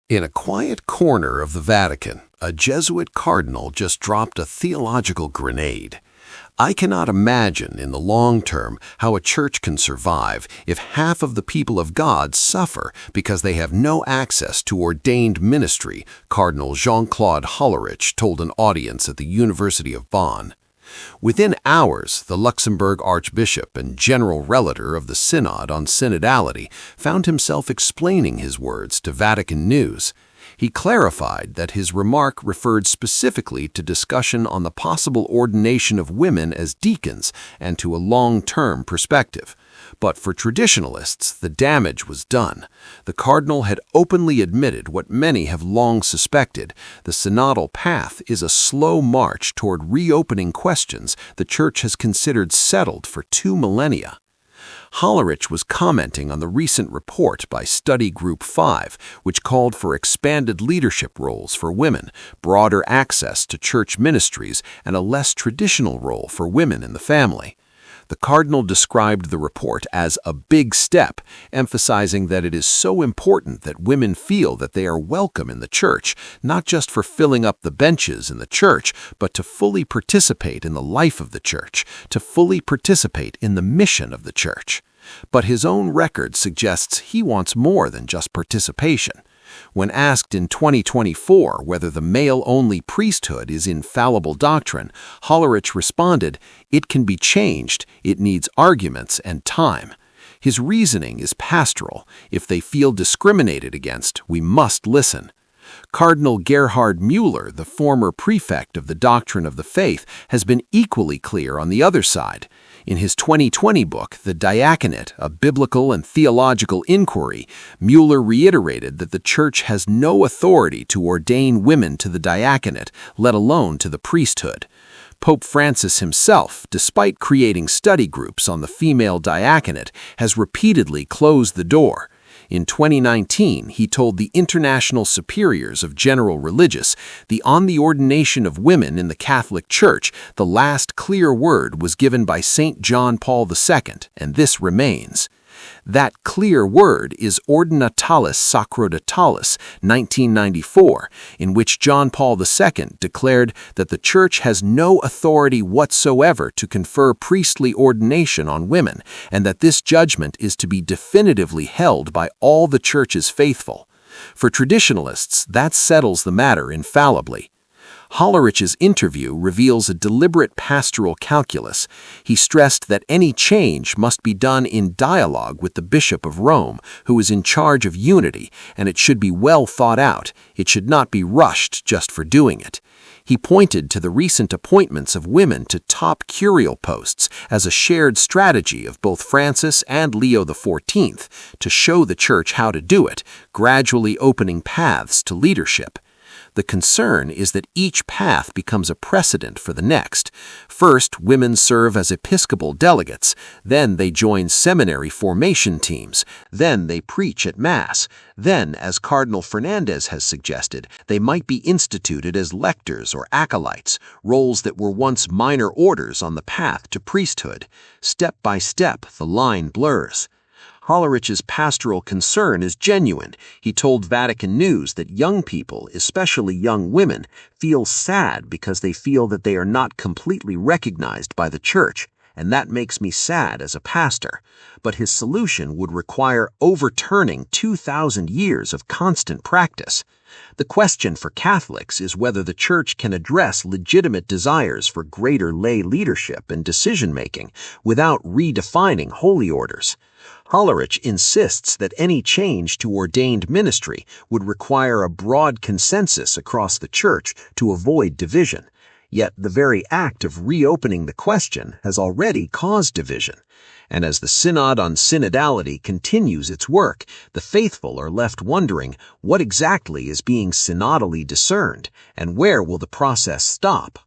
In a quiet corner of the Vatican, a Jesuit cardinal just dropped a theological grenade. I cannot imagine in the long term how a church can survive if half of the people of God suffer because they have no access to ordained ministry, Cardinal Jean Claude Hollerich told an audience at the University of Bonn. Within hours, the Luxembourg Archbishop and General Relator of the Synod on Synodality found himself explaining his words to Vatican News. He clarified that his remark referred specifically to discussion on the possible ordination of women as deacons and to a long-term perspective. But for traditionalists, the damage was done. The cardinal had openly admitted what many have long suspected: the synodal path is a slow march toward reopening questions the Church has considered settled for 2 millennia. Hollerich was commenting on the recent report by Study Group 5, which called for expanded leadership roles for women, broader access to church ministries, and a less traditional role for women in the family. The cardinal described the report as a big step, emphasizing that it is so important that women feel that they are welcome in the church, not just for filling up the benches in the church, but to fully participate in the life of the church, to fully participate in the mission of the church. But his own record suggests he wants more than just participation. When asked in 2024 whether the male-only priesthood is infallible doctrine, Hollerich responded, "It can be changed, it needs arguments and time." His reasoning is pastoral. If they feel discriminated against, we must listen. Cardinal Gerhard Müller, the former prefect of the doctrine of the faith, has been equally clear on the other side. In his 2020 book, The Diaconate, A Biblical and Theological Inquiry, Müller reiterated that the Church has no authority to ordain women to the diaconate, let alone to the priesthood. Pope Francis himself, despite creating study groups on the female diaconate, has repeatedly closed the door. In 2019, he told the International Superiors of General Religious, on the ordination of women in the Catholic Church, the last clear word was given by St. John Paul II, and this remains. That clear word is Ordinatio Sacerdotalis, 1994, in which John Paul II declared that the Church has no authority whatsoever to confer priestly ordination on women, and that this judgment is to be definitively held by all the Church's faithful. For traditionalists, that settles the matter infallibly. Hollerich's interview reveals a deliberate pastoral calculus. He stressed that any change must be done in dialogue with the Bishop of Rome, who is in charge of unity, and it should be well thought out. It should not be rushed just for doing it. He pointed to the recent appointments of women to top curial posts as a shared strategy of both Francis and Leo XIV to show the Church how to do it, gradually opening paths to leadership. The concern is that each path becomes a precedent for the next. First, women serve as episcopal delegates, then they join seminary formation teams, then they preach at Mass, then, as Cardinal Fernandez has suggested, they might be instituted as lectors or acolytes, roles that were once minor orders on the path to priesthood. Step by step, the line blurs. Hollerich's pastoral concern is genuine. He told Vatican News that young people, especially young women, feel sad because they feel that they are not completely recognized by the Church, and that makes me sad as a pastor. But his solution would require overturning 2,000 years of constant practice. The question for Catholics is whether the Church can address legitimate desires for greater lay leadership and decision-making without redefining holy orders. Hollerich insists that any change to ordained ministry would require a broad consensus across the Church to avoid division. Yet the very act of reopening the question has already caused division. And as the Synod on Synodality continues its work, the faithful are left wondering what exactly is being synodally discerned, and where will the process stop?